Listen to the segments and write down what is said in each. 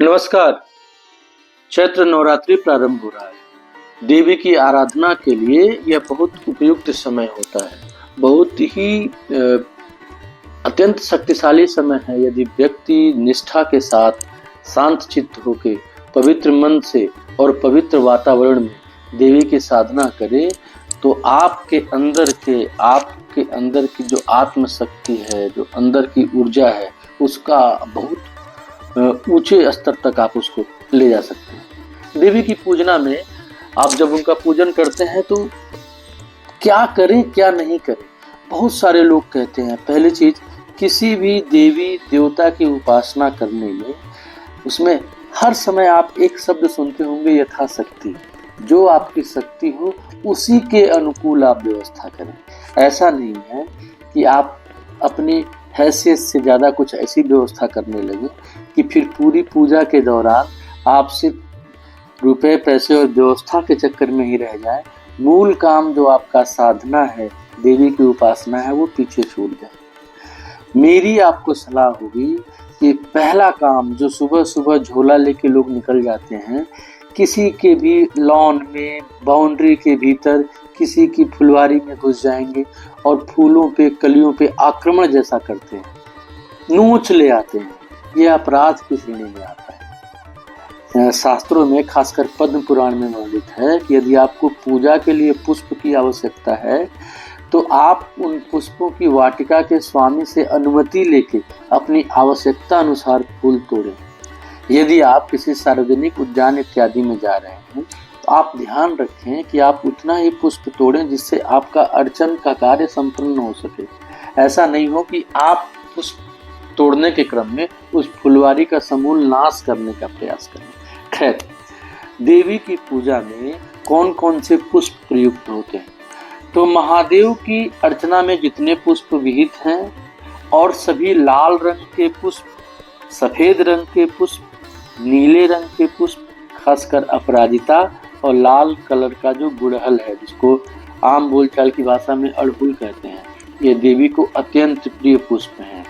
नमस्कार। चैत्र नवरात्रि प्रारंभ हो रहा है। देवी की आराधना के लिए यह बहुत उपयुक्त समय होता है। बहुत ही अत्यंत शक्तिशाली समय है। यदि व्यक्ति निष्ठा के साथ शांत चित्त होकर पवित्र मन से और पवित्र वातावरण में देवी की साधना करे तो आपके अंदर की जो आत्मशक्ति है, जो अंदर की ऊर्जा है, उसका बहुत ऊंचे स्तर तक आप उसको ले जा सकते हैं। देवी की पूजना में आप जब उनका पूजन करते हैं तो क्या करें क्या नहीं करें, बहुत सारे लोग कहते हैं। पहली चीज, किसी भी देवी देवता की उपासना करने में उसमें हर समय आप एक शब्द सुनते होंगे, यथाशक्ति। जो आपकी शक्ति हो उसी के अनुकूल आप व्यवस्था करें। ऐसा नहीं है कि आप अपनी हैसियत से ज़्यादा कुछ ऐसी व्यवस्था करने लगे कि फिर पूरी पूजा के दौरान आप सिर्फ रुपए पैसे और व्यवस्था के चक्कर में ही रह जाए। मूल काम जो आपका साधना है, देवी की उपासना है, वो पीछे छूट जाए। मेरी आपको सलाह होगी कि पहला काम, जो सुबह सुबह झोला लेके लोग निकल जाते हैं, किसी के भी लॉन में, बाउंड्री के भीतर किसी की फुलवारी में घुस जाएंगे और फूलों पे, कलियों पे आक्रमण जैसा करते हैं, नोच ले आते हैं। यह अपराध की श्रेणी में आता है। शास्त्रों में, खासकर पद्म पुराण में वर्णित है कि यदि आपको पूजा के लिए पुष्प की आवश्यकता है तो आप उन पुष्पों की वाटिका के स्वामी से अनुमति लेके अपनी आवश्यकता अनुसार फूल तोड़ें। यदि आप किसी सार्वजनिक उद्यान इत्यादि में जा रहे हैं तो आप ध्यान रखें कि आप उतना ही पुष्प तोड़ें जिससे आपका अर्चन का कार्य संपन्न हो सके। ऐसा नहीं हो कि आप पुष्प तोड़ने के क्रम में उस फुलवारी का समूल नाश करने का प्रयास करें। खैर, देवी की पूजा में कौन कौन से पुष्प प्रयुक्त होते हैं? तो महादेव की अर्चना में जितने पुष्प विहित हैं और सभी लाल रंग के पुष्प, सफेद रंग के पुष्प, नीले रंग के पुष्प, खासकर अपराजिता और लाल कलर का जो गुड़हल है, जिसको आम बोलचाल की भाषा में अड़हुल कहते हैं, ये देवी को अत्यंत प्रिय पुष्प हैं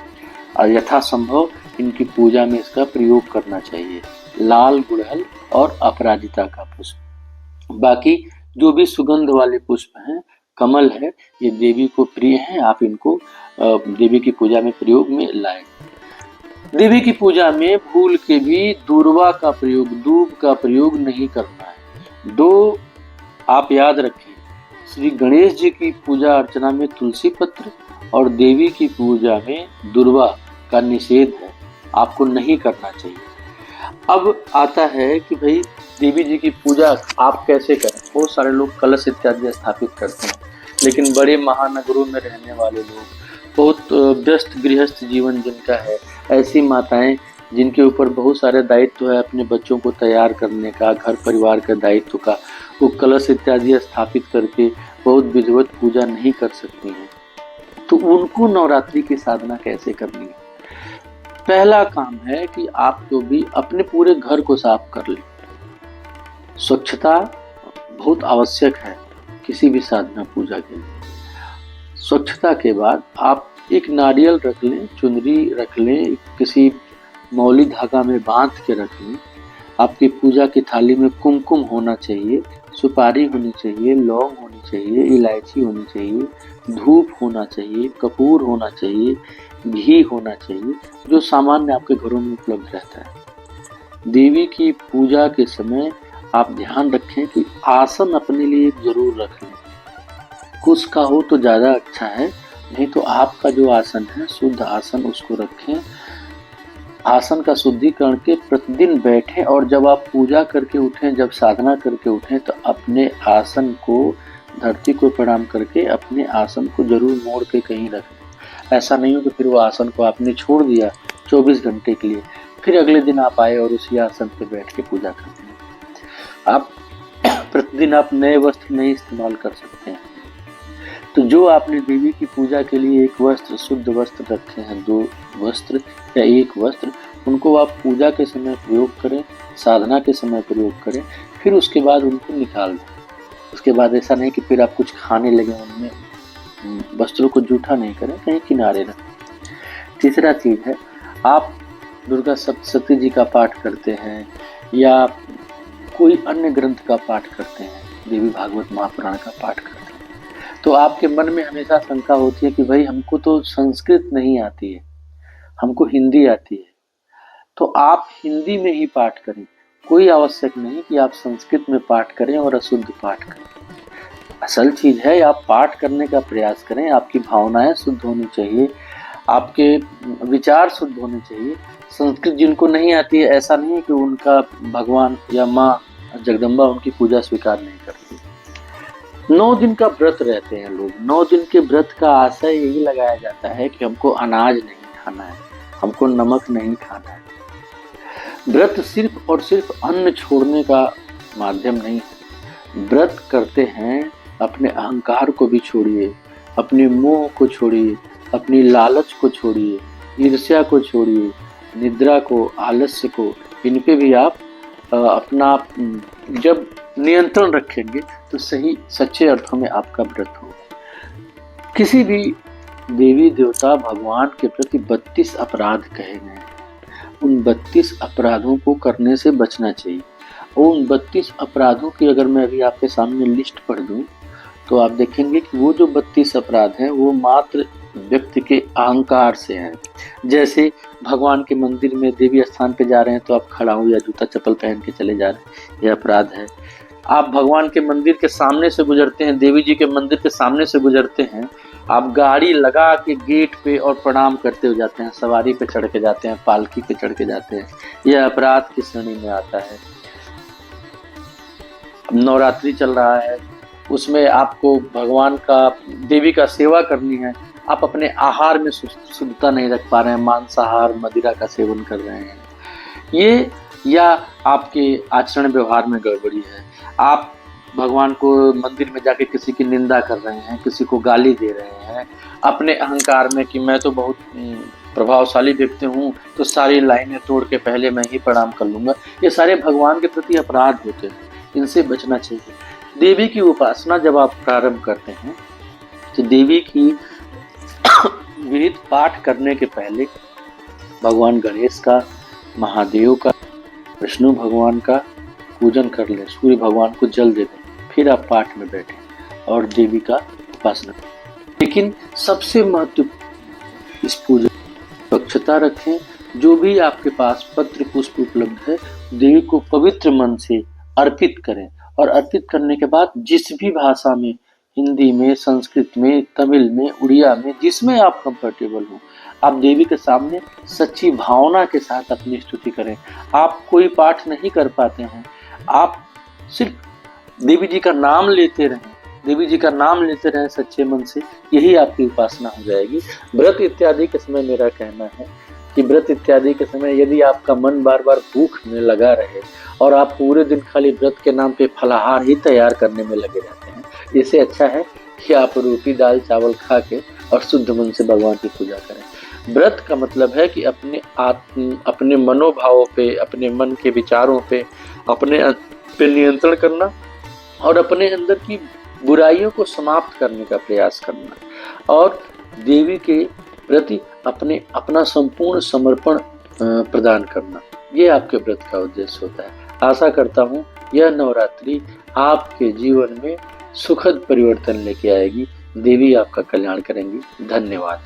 और यथासंभव इनकी पूजा में इसका प्रयोग करना चाहिए। लाल गुड़हल और अपराजिता का पुष्प। बाकी जो भी सुगंध वाले पुष्प हैं, कमल है, ये देवी को प्रिय हैं। आप इनको देवी की पूजा में प्रयोग में लाएं। देवी की पूजा में भूल के भी दूर्वा का प्रयोग, दूब का प्रयोग नहीं करना है। दो आप याद रखें, श्री गणेश जी की पूजा अर्चना में तुलसी पत्र और देवी की पूजा में दूर्वा का निषेध है, आपको नहीं करना चाहिए। अब आता है कि भाई देवी जी की पूजा आप कैसे करें। बहुत सारे लोग कलश इत्यादि स्थापित करते हैं, लेकिन बड़े महानगरों में रहने वाले लोग, बहुत व्यस्त गृहस्थ जीवन जिनका है, ऐसी माताएं जिनके ऊपर बहुत सारे दायित्व है अपने बच्चों को तैयार करने का, घर परिवार के दायित्व का, वो कलश इत्यादि स्थापित करके बहुत विधिवत पूजा नहीं कर सकती हैं। तो उनको नवरात्रि की साधना कैसे करनी है? पहला काम है कि आप जो भी अपने पूरे घर को साफ कर लें। स्वच्छता बहुत आवश्यक है किसी भी साधना पूजा के लिए। स्वच्छता के बाद आप एक नारियल रख लें, चुनरी रख लें, किसी मौली धागा में बांध के रख लें। आपकी पूजा की थाली में कुमकुम होना चाहिए, सुपारी होनी चाहिए, लौंग होनी चाहिए, इलायची होनी चाहिए, धूप होना चाहिए, कपूर होना चाहिए, घी होना चाहिए, जो सामान्य आपके घरों में उपलब्ध रहता है। देवी की पूजा के समय आप ध्यान रखें कि आसन अपने लिए जरूर रख लें। कुछ का हो तो ज़्यादा अच्छा है, नहीं तो आपका जो आसन है, शुद्ध आसन, उसको रखें। आसन का शुद्धिकरण के प्रतिदिन बैठें और जब आप पूजा करके उठें, जब साधना करके उठें, तो अपने आसन को, धरती को प्रणाम करके अपने आसन को जरूर मोड़ के कहीं रख दें। ऐसा नहीं हो कि फिर वो आसन को आपने छोड़ दिया 24 घंटे के लिए, फिर अगले दिन आप आए और उसी आसन पर बैठ के पूजा करते हैं। आप प्रतिदिन आप नए वस्त्र नहीं इस्तेमाल कर सकते हैं। तो जो आपने देवी की पूजा के लिए एक वस्त्र, शुद्ध वस्त्र रखे हैं, 2 वस्त्र या 1 वस्त्र, उनको आप पूजा के समय प्रयोग करें, साधना के समय प्रयोग करें, फिर उसके बाद उनको निकाल दें। उसके बाद ऐसा नहीं कि फिर आप कुछ खाने लगे, उनमें वस्त्रों को जूठा नहीं करें, कहीं किनारे रखें। तीसरा चीज़ है, आप दुर्गा सप्तशती जी का पाठ करते हैं या कोई अन्य ग्रंथ का पाठ करते हैं, देवी भागवत महापुराण का पाठ करते हैं, तो आपके मन में हमेशा शंका होती है कि भाई हमको तो संस्कृत नहीं आती है, हमको हिंदी आती है, तो आप हिंदी में ही पाठ करें। कोई आवश्यक नहीं कि आप संस्कृत में पाठ करें और अशुद्ध पाठ करें। असल चीज है आप पाठ करने का प्रयास करें, आपकी भावनाएं शुद्ध होनी चाहिए, आपके विचार शुद्ध होने चाहिए। संस्कृत जिनको नहीं आती है, ऐसा नहीं है कि उनका भगवान या माँ जगदम्बा उनकी पूजा स्वीकार नहीं करती। 9 दिन का व्रत रहते हैं लोग। 9 दिन के व्रत का आशय यही लगाया जाता है कि हमको अनाज नहीं खाना है, हमको नमक नहीं खाना है। व्रत सिर्फ और सिर्फ अन्न छोड़ने का माध्यम नहीं है। व्रत करते हैं अपने अहंकार को भी छोड़िए, अपने मोह को छोड़िए, अपनी लालच को छोड़िए, ईर्ष्या को छोड़िए, निद्रा को, आलस्य को, इन पे भी आप अपना जब नियंत्रण रखेंगे तो सही सच्चे अर्थों में आपका व्रत होगा। किसी भी देवी देवता भगवान के प्रति 32 अपराध कहे गए हैं। उन 32 अपराधों को करने से बचना चाहिए। और उन 32 अपराधों की अगर मैं अभी आपके सामने लिस्ट पढ़ दूं तो आप देखेंगे कि वो जो 32 अपराध हैं वो मात्र व्यक्ति के अहंकार से हैं। जैसे भगवान के मंदिर में देवी स्थान पे जा रहे हैं तो आप खड़ा हो या जूता चप्पल पहन के चले जा रहे हैं, यह अपराध है। आप भगवान के मंदिर के सामने से गुजरते हैं, देवी जी के मंदिर के सामने से गुजरते हैं, आप गाड़ी लगा के गेट पे और प्रणाम करते हुए जाते हैं, सवारी पे चढ़ के जाते हैं, पालकी पे चढ़ के जाते हैं, यह अपराध की श्रेणी में आता है। नवरात्रि चल रहा है, उसमें आपको भगवान का, देवी का सेवा करनी है, आप अपने आहार में शुद्धता नहीं रख पा रहे हैं, मांसाहार मदिरा का सेवन कर रहे हैं, ये या आपके आचरण व्यवहार में गड़बड़ी है, आप भगवान को मंदिर में जाके किसी की निंदा कर रहे हैं, किसी को गाली दे रहे हैं, अपने अहंकार में कि मैं तो बहुत प्रभावशाली व्यक्ति हूँ तो सारी लाइनें तोड़ के पहले मैं ही प्रणाम कर लूँगा, ये सारे भगवान के प्रति अपराध होते हैं, इनसे बचना चाहिए। देवी की उपासना जब आप प्रारंभ करते हैं तो देवी की विहित पाठ करने के पहले भगवान गणेश का, महादेव का, विष्णु भगवान का पूजन कर लें, सूर्य भगवान को जल दे दें, फिर आप पाठ में बैठें और देवी का उपासना करें। लेकिन सबसे महत्वपूर्ण इस पूजा स्वच्छता रखें। जो भी आपके पास पत्र पुष्प उपलब्ध है देवी को पवित्र मन से अर्पित करें और अर्पित करने के बाद जिस भी भाषा में, हिंदी में, संस्कृत में, तमिल में, उड़िया में, जिसमें आप कंफर्टेबल हो, आप देवी के सामने सच्ची भावना के साथ अपनी स्तुति करें। आप कोई पाठ नहीं कर पाते हैं, आप सिर्फ देवी जी का नाम लेते रहें, देवी जी का नाम लेते रहें सच्चे मन से, यही आपकी उपासना हो जाएगी। व्रत इत्यादि के समय मेरा कहना है कि व्रत इत्यादि के समय यदि आपका मन बार बार भूख में लगा रहे और आप पूरे दिन खाली व्रत के नाम पे फलाहार ही तैयार करने में लगे रहते हैं, इससे अच्छा है कि आप रोटी दाल चावल खा के और शुद्ध मन से भगवान की पूजा करें। व्रत का मतलब है कि अपने मनोभावों पे, अपने मन के विचारों पे, अपने पे नियंत्रण करना और अपने अंदर की बुराइयों को समाप्त करने का प्रयास करना और देवी के प्रति अपना संपूर्ण समर्पण प्रदान करना, ये आपके व्रत का उद्देश्य होता है। आशा करता हूँ यह नवरात्रि आपके जीवन में सुखद परिवर्तन लेके आएगी। देवी आपका कल्याण करेंगी। धन्यवाद।